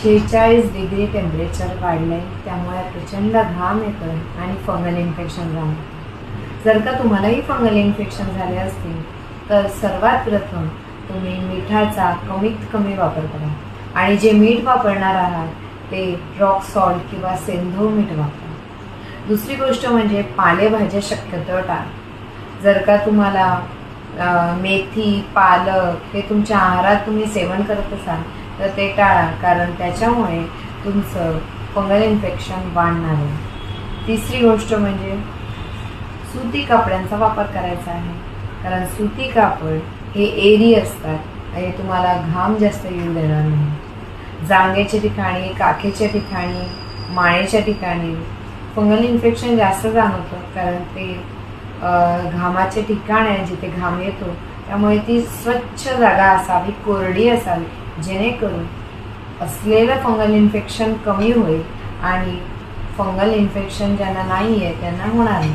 46 degree temperature वाढलंय, त्यामुळे प्रचंड घाम येतोय आणि फंगल इन्फेक्शन झालं. जर का तुम्हालाही फंगल इन्फेक्शन झाले असतील तर सर्वात प्रथम तुम्ही मिठाचा कमीत कमी वापर करा आणि जे मीठ वापरणार आहात ते रॉक सॉल्ट किंवा सेंधव मीठ वापरा. दुसरी गोष्ट म्हणजे पालेभाज्या शक्यतो टाळा. जर का तुम्हाला मेथी, पालक हे तुमच्या आहारात तुम्ही सेवन करत असाल तर ते टाळा, कारण त्याच्यामुळे तुमचं फंगल इन्फेक्शन वाढणार आहे. तिसरी गोष्ट म्हणजे सुती कापडांचा वापर करायचा आहे, कारण सुती कापड हे एरी असतात आणि तुम्हाला घाम जास्त येऊ देणार नाही. जांघेच्या ठिकाणी, काखेच्या ठिकाणी, मानेच्या ठिकाणी फंगल इन्फेक्शन जास्त जाणवतं, कारण ते घामाचे ठिकाण आहे जिथे घाम येतो, त्यामुळे ती स्वच्छ जागा असावी, कोरडी असावी, जेणेकरून असलेलं फंगल इन्फेक्शन कमी होईल आणि फंगल इन्फेक्शन ज्यांना नाही आहे त्यांना होणार नाही.